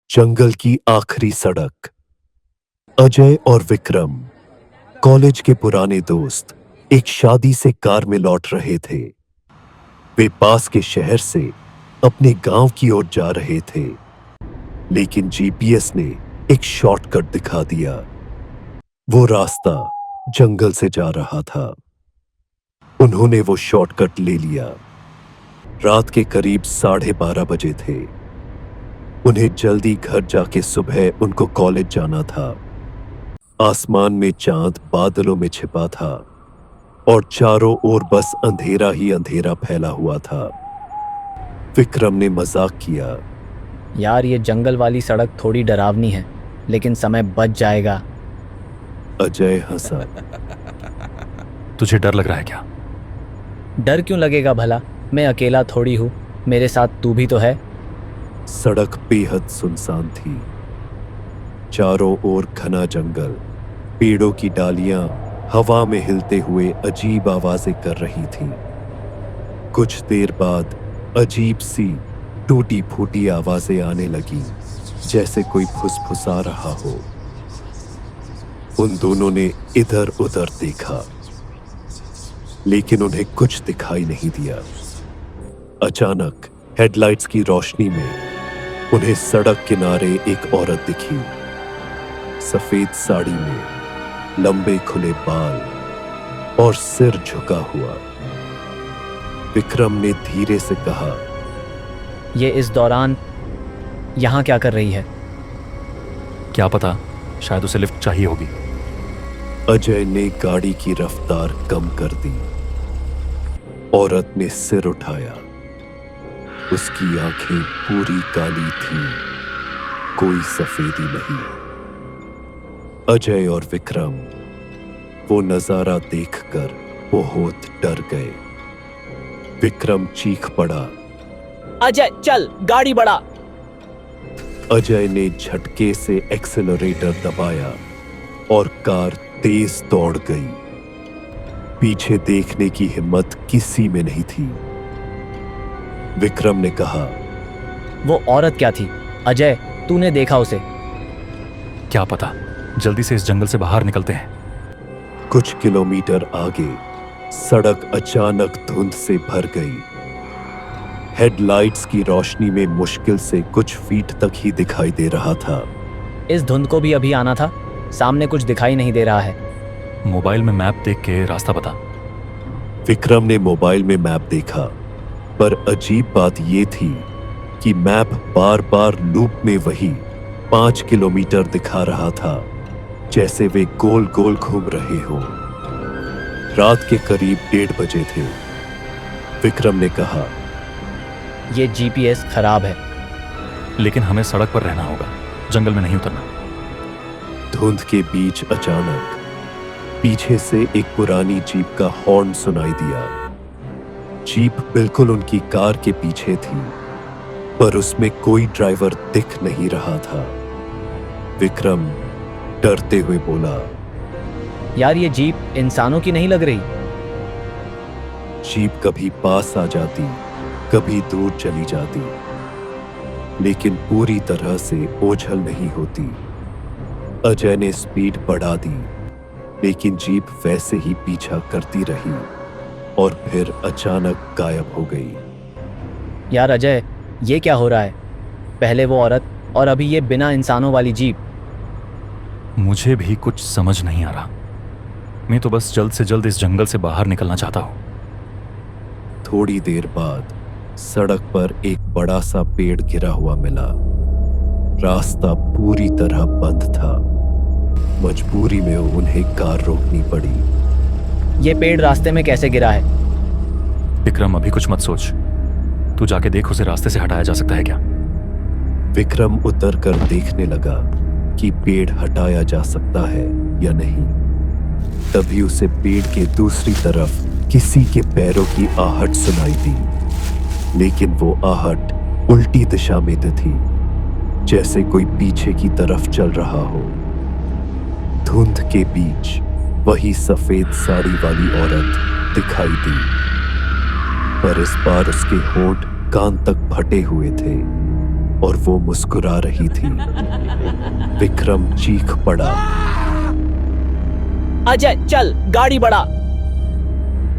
जंगल की आखिरी सड़क। अजय और विक्रम, कॉलेज के पुराने दोस्त, एक शादी से कार में लौट रहे थे। वे पास के शहर से अपने गांव की ओर जा रहे थे, लेकिन जीपीएस ने एक शॉर्टकट दिखा दिया। वो रास्ता जंगल से जा रहा था। उन्होंने वो शॉर्टकट ले लिया। रात के करीब 12:30 बजे थे। उन्हें जल्दी घर जाके सुबह उनको कॉलेज जाना था। आसमान में चांद बादलों में छिपा था और चारों ओर बस अंधेरा ही अंधेरा फैला हुआ था। विक्रम ने मजाक किया, यार ये जंगल वाली सड़क थोड़ी डरावनी है, लेकिन समय बच जाएगा। अजय हंसा। तुझे डर लग रहा है क्या? डर क्यों लगेगा भला, मैं अकेला थोड़ी हूँ, मेरे साथ तू भी तो है। सड़क बेहद सुनसान थी। चारों ओर घना जंगल, पेड़ों की डालियां हवा में हिलते हुए अजीब आवाजें कर रही थीं। कुछ देर बाद अजीब सी टूटी फूटी आवाजें आने लगी, जैसे कोई फुसफुसा रहा हो। उन दोनों ने इधर उधर देखा, लेकिन उन्हें कुछ दिखाई नहीं दिया। अचानक हेडलाइट्स की रोशनी में उन्हें सड़क किनारे एक औरत दिखी। सफेद साड़ी में, लंबे खुले बाल और सिर झुका हुआ। विक्रम ने धीरे से कहा, ये इस दौरान यहाँ क्या कर रही है? क्या पता, शायद उसे लिफ्ट चाहिए होगी। अजय ने गाड़ी की रफ्तार कम कर दी। औरत ने सिर उठाया। उसकी आंखें पूरी काली थीं, कोई सफेदी नहीं। अजय और विक्रम वो नजारा देखकर बहुत डर गए। विक्रम चीख पड़ा, अजय चल, गाड़ी बढ़ा। अजय ने झटके से एक्सेलरेटर दबाया और कार तेज दौड़ गई। पीछे देखने की हिम्मत किसी में नहीं थी। विक्रम ने कहा, वो औरत क्या थी? अजय, तूने देखा उसे? क्या पता, जल्दी से इस जंगल से बाहर निकलते हैं। कुछ किलोमीटर आगे सड़क अचानक धुंध से भर गई। हेडलाइट्स की रोशनी में मुश्किल से कुछ फीट तक ही दिखाई दे रहा था। इस धुंध को भी अभी आना था, सामने कुछ दिखाई नहीं दे रहा है। मोबाइल में मैप देख के रास्ता बता। विक्रम ने मोबाइल में मैप देखा, पर अजीब बात यह थी कि मैप बार बार लूप में वही 5 किलोमीटर दिखा रहा था, जैसे वे गोल गोल घूम रहे हो। रात के करीब 1:30 बजे थे। विक्रम ने कहा, ये जीपीएस खराब है। लेकिन हमें सड़क पर रहना होगा, जंगल में नहीं उतरना। धुंध के बीच अचानक पीछे से एक पुरानी जीप का हॉर्न सुनाई दिया। जीप बिल्कुल उनकी कार के पीछे थी, पर उसमें कोई ड्राइवर दिख नहीं रहा था। विक्रम डरते हुए बोला, यार ये जीप इंसानों की नहीं लग रही। जीप कभी पास आ जाती, कभी दूर चली जाती, लेकिन पूरी तरह से ओझल नहीं होती। अजय ने स्पीड बढ़ा दी, लेकिन जीप वैसे ही पीछा करती रही और फिर अचानक गायब हो गई। यार अजय, ये क्या हो रहा है? पहले वो औरत और अभी ये बिना इंसानों वाली जीप। मुझे भी कुछ समझ नहीं आ रहा। मैं तो बस जल्द से जल्द इस जंगल से बाहर निकलना चाहता हूं। थोड़ी देर बाद सड़क पर एक बड़ा सा पेड़ गिरा हुआ मिला। रास्ता पूरी तरह बंद था। मजबूरी में उन्हें कार रोकनी पड़ी। ये पेड़ रास्ते में कैसे गिरा है? विक्रम, अभी कुछ मत सोच। तू जाके देख, उसे रास्ते से हटाया जा सकता है क्या। विक्रम उतर कर देखने लगा कि पेड़ हटाया जा सकता है या नहीं। तभी उसे पेड़ के दूसरी तरफ किसी के पैरों की आहट सुनाई दी, लेकिन वो आहट उल्टी दिशा में थी, जैसे कोई पीछे की तरफ चल रहा हो। धुंध के बीच वही सफेद साड़ी वाली औरत दिखाई दी, पर इस बार उसके होंठ कान तक फटे हुए थे। और वो मुस्कुरा रही थी। विक्रम चीख पड़ा। अजय चल, गाड़ी बढ़ा।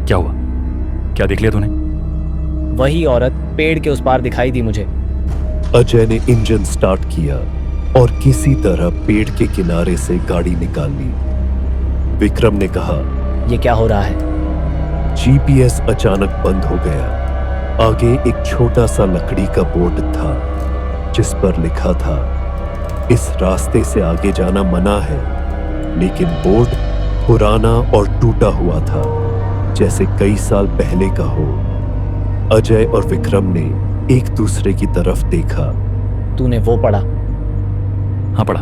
क्या हुआ? क्या देख लिया तूने? वही औरत पेड़ के उस पार दिखाई दी मुझे। अजय ने इंजन स्टार्ट किया और किसी तरह पेड़ के किनारे से गाड़ी निकाल ली। विक्रम ने कहा, ये क्या हो रहा है? जीपीएस अचानक बंद हो गया। आगे एक छोटा सा लकड़ी का बोर्ड था जिस पर लिखा था, इस रास्ते से आगे जाना मना है। लेकिन बोर्ड पुराना और टूटा हुआ था, जैसे कई साल पहले का हो। अजय और विक्रम ने एक दूसरे की तरफ देखा। तूने वो पढ़ा? हाँ पढ़ा,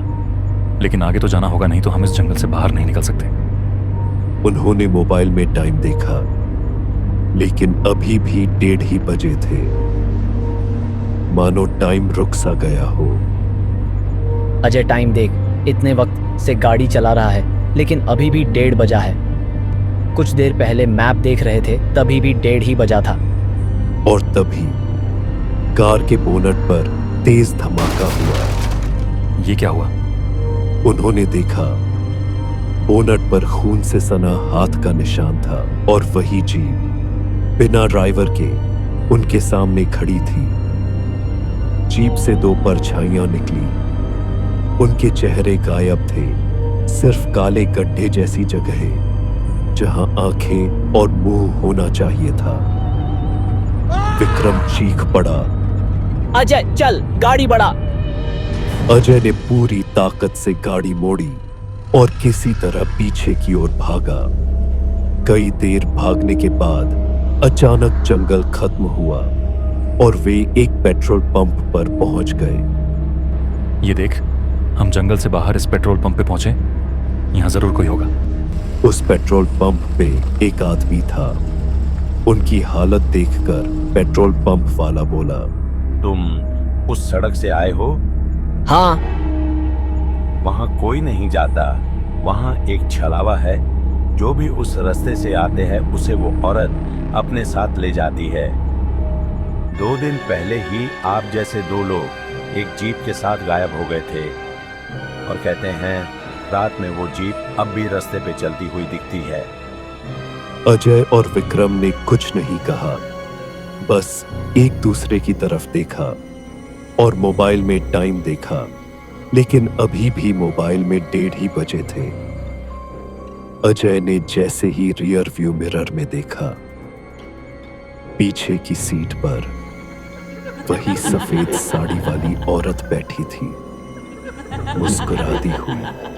लेकिन आगे तो जाना होगा, नहीं तो हम इस जंगल से बाहर नहीं निकल सकते। उन्होंने मोबाइल में टाइम देखा, लेकिन अभी भी 1:30 बजे थे। मानो टाइम रुक सा गया हो। अजय टाइम देख, इतने वक्त से गाड़ी चला रहा है लेकिन अभी भी 1:30 बजा है। कुछ देर पहले मैप देख रहे थे, तभी भी 1:30 ही बजा था। और तभी कार के बोनट पर तेज धमाका हुआ। ये क्या हुआ? उन्होंने देखा, बोनट पर खून से सना हाथ का निशान था और वही जीप बिना ड्राइवर के उनके सामने खड़ी थी। जीप से 2 परछाइयां निकली। उनके चेहरे गायब थे, सिर्फ काले गड्ढे जैसी जगह जहां आंखें और मुंह होना चाहिए था। विक्रम चीख पड़ा। अजय चल, गाड़ी बढ़ा। अजय ने पूरी ताकत से गाड़ी मोड़ी और किसी तरह पीछे की ओर भागा। कई देर भागने के बाद अचानक जंगल खत्म हुआ और वे एक पेट्रोल पंप पर पहुंच गए। ये देख, हम जंगल से बाहर इस पेट्रोल पंप पे पहुंचे। यहाँ जरूर कोई होगा। उस पेट्रोल पंप पे एक आदमी था। उनकी हालत देखकर पेट्रोल पंप वाला बोला, तुम उस सड़क से आए हो? हाँ। वहां कोई नहीं जाता। वहां एक छलावा है, जो भी उस रास्ते से आते हैं उसे वो औरत अपने साथ ले जाती है। 2 दिन पहले ही आप जैसे 2 लोग एक जीप के साथ गायब हो गए थे और कहते हैं रात में वो जीप अब भी रास्ते पे चलती हुई दिखती है। अजय और विक्रम ने कुछ नहीं कहा, बस एक दूसरे की तरफ देखा और मोबाइल में टाइम देखा, लेकिन अभी भी मोबाइल में 1:30 ही बजे थे। अजय ने जैसे ही रियर व्यू मिरर में देखा, पीछे की सीट पर वही सफेद साड़ी वाली औरत बैठी थी, मुस्कुराती हुई।